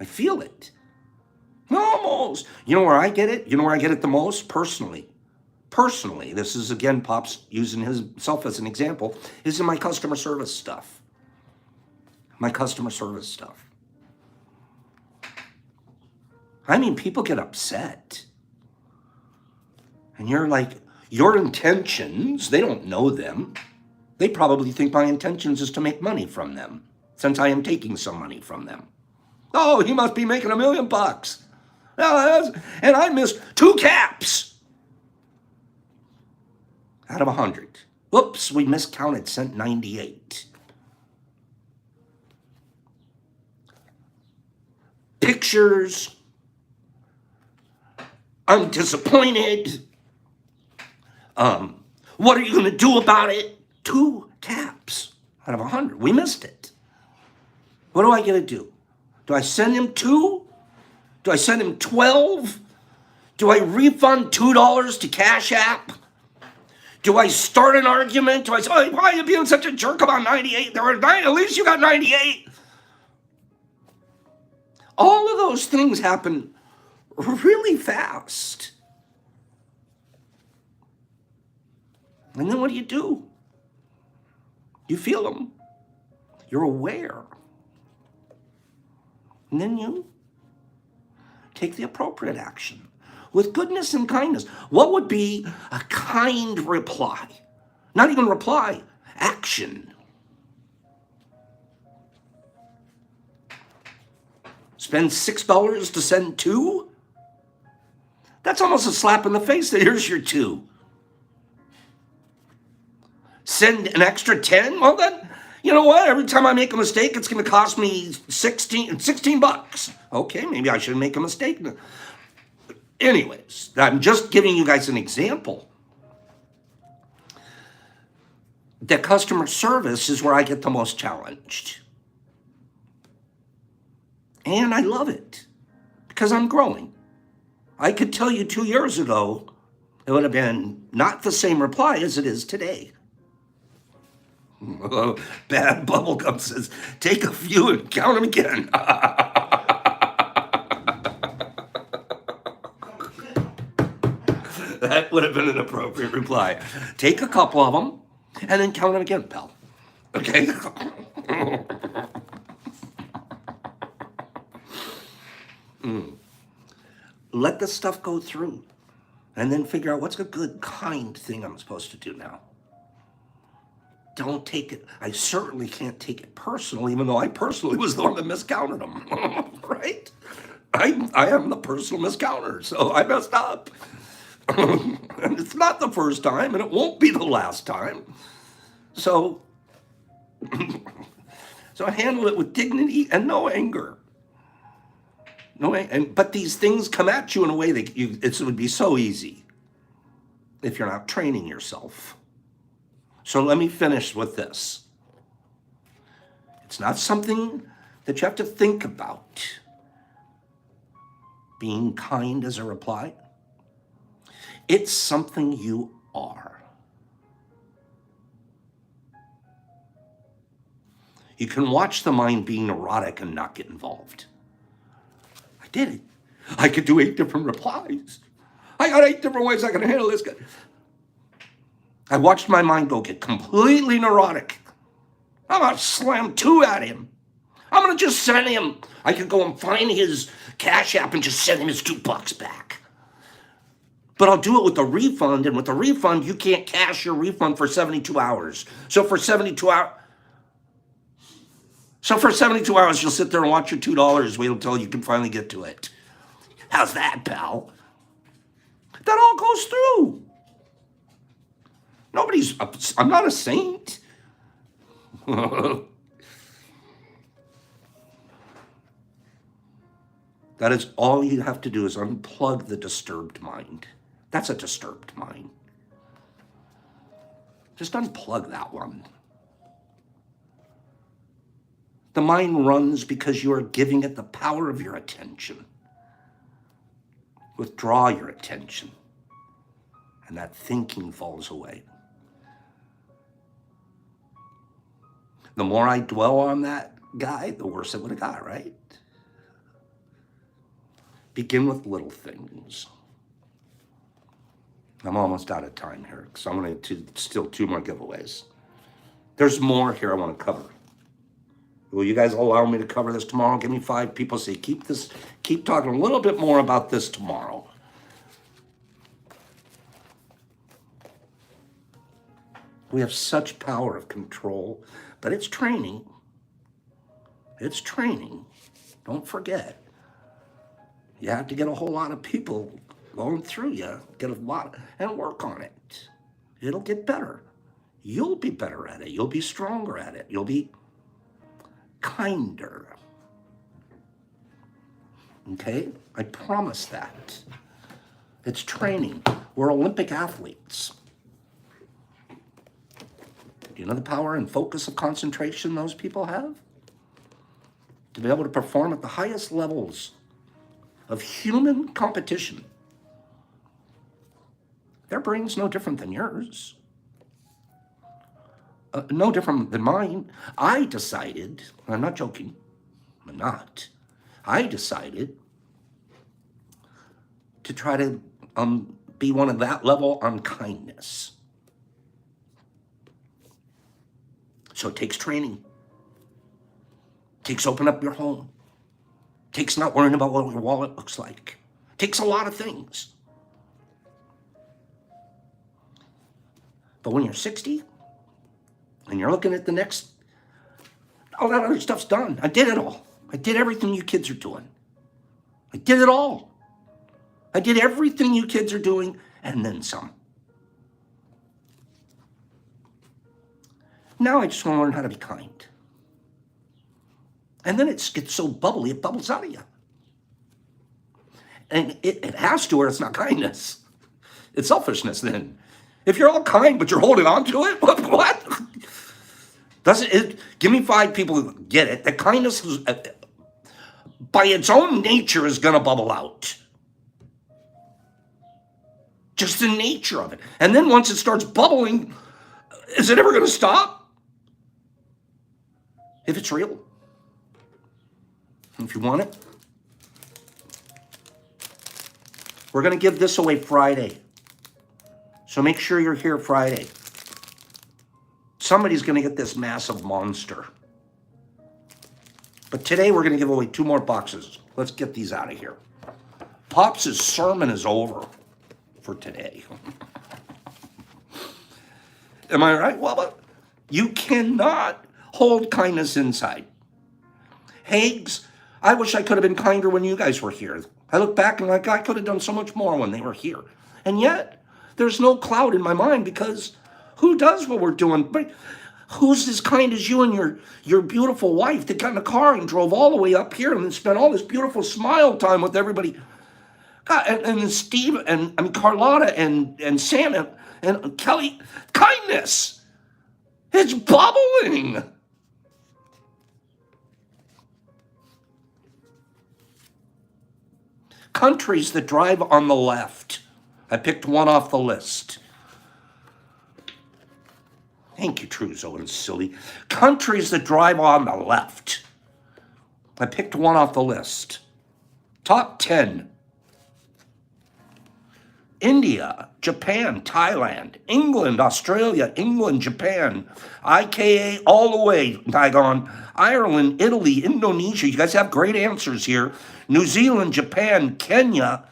S1: I feel it. Almost. You know where I get it? You know where I get it the most? Personally. Personally, this is again Pop's using himself as an example, is in my customer service stuff. My customer service stuff. I mean, people get upset. And you're like, your intentions, they don't know them. They probably think my intentions is to make money from them, since I am taking some money from them. Oh, he must be making $1 million. And I missed 2 caps out of 100. Oops, we miscounted, sent 98. Pictures. I'm disappointed. What are you going to do about it? 2 caps out of 100. We missed it. What do I get to do? Do I send him 2? Do I send him 12? Do I refund $2 to Cash App? Do I start an argument? Do I say, oh, why are you being such a jerk about 98? There were 9, at least you got 98. All of those things happen really fast. And then what do? You feel them. You're aware. And then you take the appropriate action with goodness and kindness. What would be a kind reply? Not even reply, action. Spend $6 to send 2? That's almost a slap in the face. Here's your 2. Send an extra 10? Well, then, you know what? Every time I make a mistake, it's going to cost me 16 bucks. Okay, maybe I should make a mistake. Anyways, I'm just giving you guys an example. The customer service is where I get the most challenged. And I love it because I'm growing. I could tell you 2 years ago, it would have been not the same reply as it is today. Bad Bubblegum says, take a few and count them again. That would have been an appropriate reply. Take a couple of them and then count them again, pal. Okay? Let the stuff go through and then figure out what's a good, kind thing I'm supposed to do now. Don't take it. I certainly can't take it personal, even though I personally was the one that miscounted them. Right? I am the personal miscounter, so I messed up. And it's not the first time, and it won't be the last time. So I handle it with dignity and no anger. But these things come at you in a way that it would be so easy if you're not training yourself. So let me finish with this. It's not something that you have to think about. Being kind as a reply. It's something you are. You can watch the mind being neurotic and not get involved. I did it. I could do 8 different replies. I got 8 different ways I can handle this guy. I watched my mind go get completely neurotic. I'm going to slam 2 at him. I'm going to just send him. I could go and find his Cash App and just send him his $2 back. But I'll do it with a refund, and with a refund, you can't cash your refund for 72 hours. So for 72 hours, you'll sit there and watch your $2 wait until you can finally get to it. How's that, pal? That all goes through. I'm not a saint. That is all you have to do is unplug the disturbed mind. That's a disturbed mind. Just unplug that one. The mind runs because you are giving it the power of your attention. Withdraw your attention, and that thinking falls away. The more I dwell on that guy, the worse it would have got, right? Begin with little things. I'm almost out of time here because I'm going to still 2 more giveaways. There's more here I want to cover. Will you guys allow me to cover this tomorrow? Give me 5 people. Say, keep talking a little bit more about this tomorrow. We have such power of control, but it's training. It's training. Don't forget. You have to get a whole lot of people going through you, get a lot, and work on it. It'll get better. You'll be better at it. You'll be stronger at it. You'll be kinder. Okay? I promise that. It's training. We're Olympic athletes. Do you know the power and focus of concentration those people have? To be able to perform at the highest levels of human competition. Their brain's no different than yours. No different than mine. I decided, I'm not joking, I'm not. I decided to try to be one of that level on kindness. So it takes training. It takes open up your home. It takes not worrying about what your wallet looks like. It takes a lot of things. But when you're 60 and you're looking at the next, all that other stuff's done. I did it all. I did everything you kids are doing. I did it all. I did everything you kids are doing and then some. Now I just want to learn how to be kind. And then it gets so bubbly, it bubbles out of you. And it has to, or it's not kindness. It's selfishness then. If you're all kind, but you're holding on to it, what? Doesn't it? Give me 5 people who get it. That kindness, is, by its own nature, is going to bubble out. Just the nature of it. And then once it starts bubbling, is it ever going to stop? If it's real. If you want it. We're going to give this away Friday. So make sure you're here Friday. Somebody's going to get this massive monster. But today we're going to give away 2 more boxes. Let's get these out of here. Pops' sermon is over for today. Am I right? Well, but you cannot hold kindness inside. Hags, I wish I could have been kinder when you guys were here. I look back and like, I could have done so much more when they were here. And yet, there's no cloud in my mind because who does what we're doing? But who's as kind as you and your beautiful wife that got in a car and drove all the way up here and spent all this beautiful smile time with everybody? God, and Steve and Carlotta and Sam and Kelly, kindness. It's bubbling. Countries that drive on the left. I picked one off the list. Thank you, Truzo and Silly. Countries that drive on the left. I picked one off the list. Top 10. India, Japan, Thailand, England, Australia, England, Japan, IKA all the way, Tygon, Ireland, Italy, Indonesia. You guys have great answers here. New Zealand, Japan, Kenya.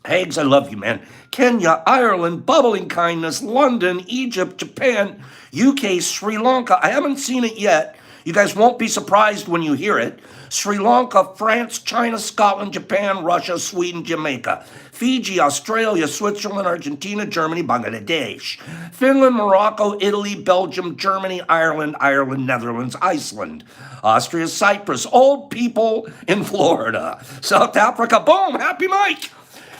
S1: Hags, I love you, man. Kenya, Ireland, bubbling kindness, London, Egypt, Japan, UK, Sri Lanka. I haven't seen it yet. You guys won't be surprised when you hear it. Sri Lanka, France, China, Scotland, Japan, Russia, Sweden, Jamaica, Fiji, Australia, Switzerland, Argentina, Germany, Bangladesh, Finland, Morocco, Italy, Belgium, Germany, Ireland, Netherlands, Iceland, Austria, Cyprus, old people in Florida, South Africa. Boom, happy Mike.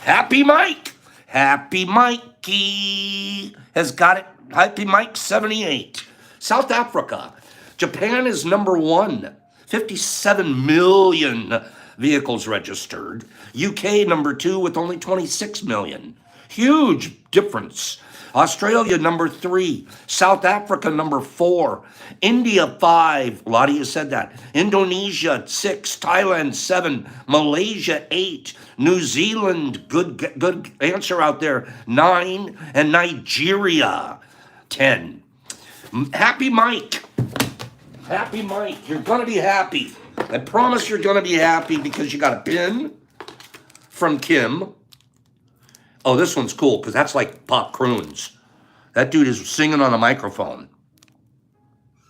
S1: Happy Mike. Happy Mikey has got it. Happy Mike 78. South Africa. Japan is number 1. 57 million vehicles registered. UK number 2 with only 26 million. Huge difference. Australia number 3. South Africa number 4. India 5. A lot of you said that. Indonesia 6. Thailand 7. Malaysia 8. New Zealand, good answer out there, 9. And Nigeria 10. Happy Mike. Happy Mike. You're going to be happy. I promise you're going to be happy because you got a pin from Kim. Oh, this one's cool because that's like Pop Croons. That dude is singing on a microphone.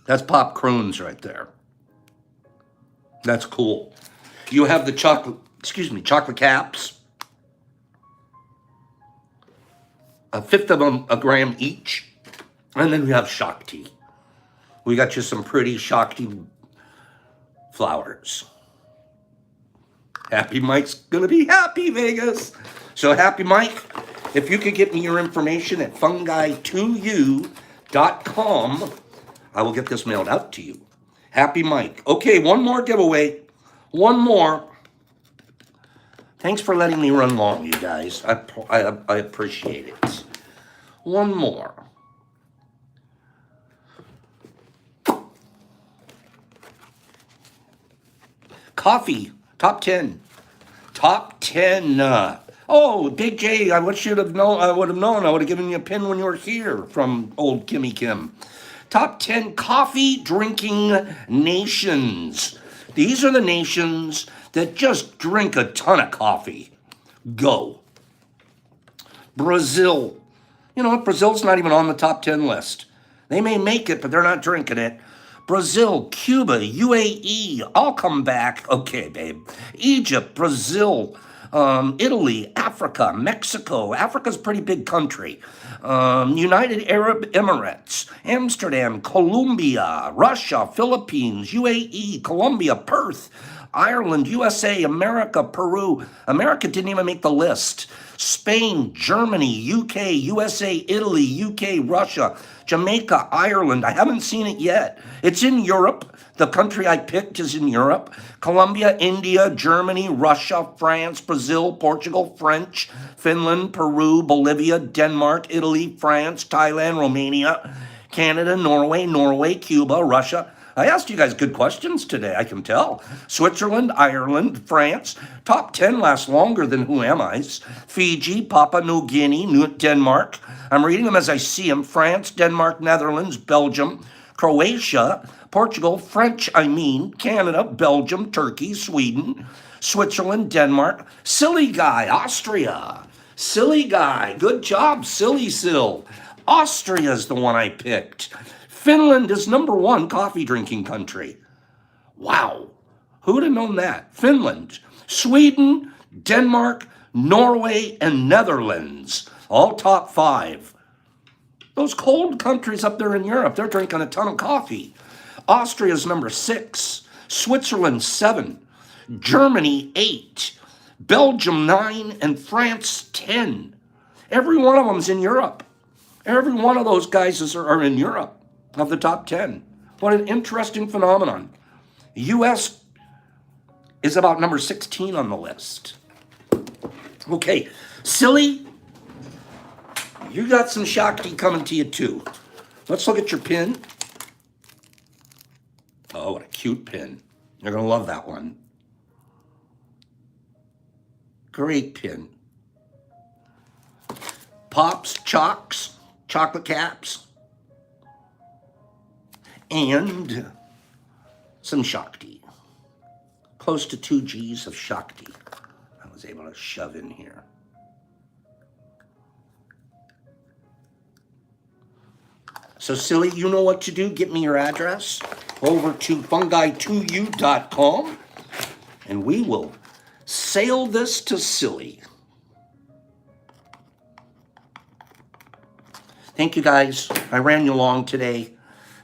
S1: That's Pop Croons right there. That's cool. You have the chocolate caps. A fifth of them, a gram each. And then we have Shakti. We got you some pretty Shakti flowers. Happy Mike's gonna be happy, Vegas. So Happy Mike, if you could get me your information at fungi2u.com, I will get this mailed out to you. Happy Mike. Okay, one more giveaway. One more. Thanks for letting me run long, you guys. I appreciate it. One more. Coffee, top 10. Top 10. Oh, Big J, I would have known. I would have given you a pin when you were here from old Kimmy Kim. Top 10 coffee drinking nations. These are the nations that just drink a ton of coffee. Go. Brazil. You know what? Brazil's not even on the top 10 list. They may make it, but they're not drinking it. Brazil, Cuba, UAE, I'll come back. Okay, babe. Egypt, Brazil, Italy, Africa, Mexico. Africa's a pretty big country. United Arab Emirates, Amsterdam, Colombia, Russia, Philippines, UAE, Colombia, Perth, Ireland, USA, America, Peru. America didn't even make the list. Spain, Germany, UK, USA, Italy, UK, Russia, Jamaica, Ireland. I haven't seen it yet. It's in Europe. The country I picked is in Europe. Colombia, India, Germany, Russia, France, Brazil, Portugal, French, Finland, Peru, Bolivia, Denmark, Italy, France, Thailand, Romania, Canada, Norway, Cuba, Russia. I asked you guys good questions today, I can tell. Switzerland, Ireland, France. Top 10 lasts longer than Who Am I's. Fiji, Papua New Guinea, Denmark. I'm reading them as I see them. France, Denmark, Netherlands, Belgium, Croatia, Portugal, Canada, Belgium, Turkey, Sweden, Switzerland, Denmark. Silly guy, Austria. Silly guy, good job, Silly Sil. Austria's the one I picked. Finland is number 1 coffee drinking country. Wow. Who would have known that? Finland, Sweden, Denmark, Norway, and Netherlands. All top 5. Those cold countries up there in Europe, they're drinking a ton of coffee. Austria's number 6. Switzerland, 7. Germany, 8. Belgium, 9. And France, 10. Every one of them's in Europe. Every one of those guys are in Europe. Of the top 10. What an interesting phenomenon. The U.S. is about number 16 on the list. Okay, Silly, you got some Shakti coming to you too. Let's look at your pin. Oh, what a cute pin. You're going to love that one. Great pin. Pops, chocks, chocolate caps. And some Shakti. Close to 2 G's of Shakti I was able to shove in here. So Silly, you know what to do. Get me your address over to fungi2u.com and we will sail this to Silly. Thank you guys. I ran you long today.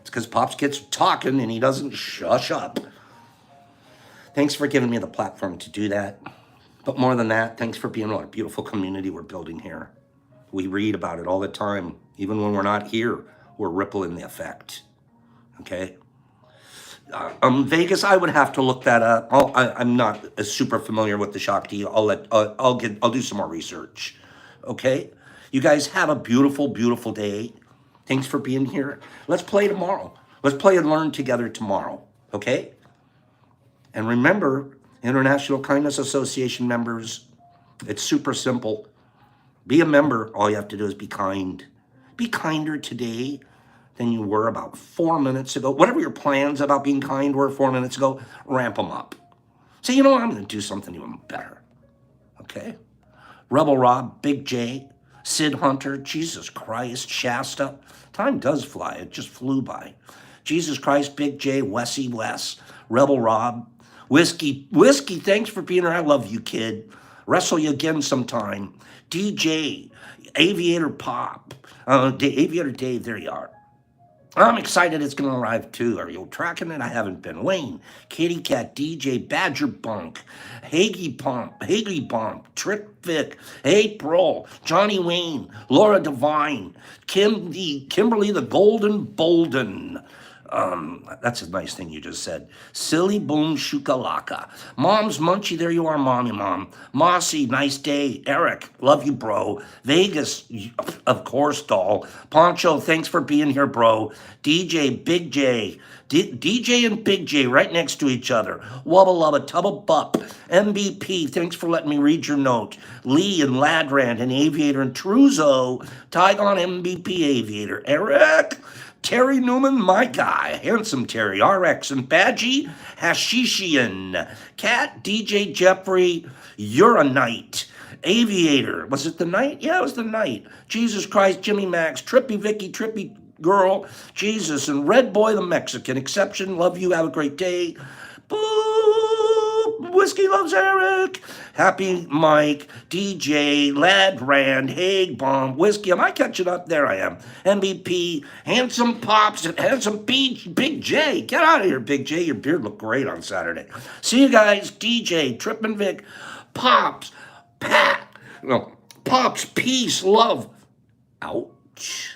S1: Because Pops gets talking and he doesn't shush up. Thanks for giving me the platform to do that. But more than that, thanks for being what a beautiful community we're building here. We read about it all the time. Even when we're not here, we're rippling the effect. Okay? Vegas, I would have to look that up. I'm not super familiar with the Shakti. I'll do some more research. Okay, you guys have a beautiful, beautiful day. Thanks for being here. Let's play tomorrow. Let's play and learn together tomorrow. Okay, and remember, International Kindness Association members, it's super simple. Be a member. All you have to do is be kind. Be kinder today than you were about 4 minutes ago. Whatever your plans about being kind were 4 minutes ago, ramp them up. Say, you know what? I'm going to do something even better. Okay? Rebel Rob, Big J, Sid Hunter, Jesus Christ, Shasta. Time does fly. It just flew by. Jesus Christ, Big J, Wessie Wes, Rebel Rob, Whiskey, thanks for being here. I love you, kid. Wrestle you again sometime. DJ, Aviator Pop, Aviator Dave, there you are. I'm excited it's going to arrive too. Are you tracking it? I haven't been. Wayne, Kitty Cat, DJ, Badger Bunk, Haley Bump, Trick Vic, April, Johnny Wayne, Laura Devine, Kimberly the Golden Bolden. That's a nice thing you just said. Silly Boom Shukalaka. Mom's Munchie, there you are, Mommy Mom. Mossy, nice day. Eric, love you, bro. Vegas, of course, doll. Poncho, thanks for being here, bro. DJ, Big J. DJ and Big J right next to each other. Wubba Lubba, Tubba Bup. MVP, thanks for letting me read your note. Lee and Ladrand and Aviator and Truzo. Tygon MVP Aviator. Eric. Terry Newman, my guy, handsome Terry, RX and Badgie, Hashishian, Cat, DJ Jeffrey, you're a knight, Aviator, was it the night? Yeah, it was the night. Jesus Christ, Jimmy Max, Trippy Vicky, Trippy Girl, Jesus, and Red Boy the Mexican, exception, love you, have a great day. Boop, Whiskey loves Eric. Happy Mike, DJ, Ladrand, Haig Bomb, Whiskey. Am I catching up? There I am. MVP, Handsome Pops, and Handsome Big J. Get out of here, Big J. Your beard looked great on Saturday. See you guys. DJ, Trip and Vic, Pops, Pat, no, Pops, peace, love. Ouch.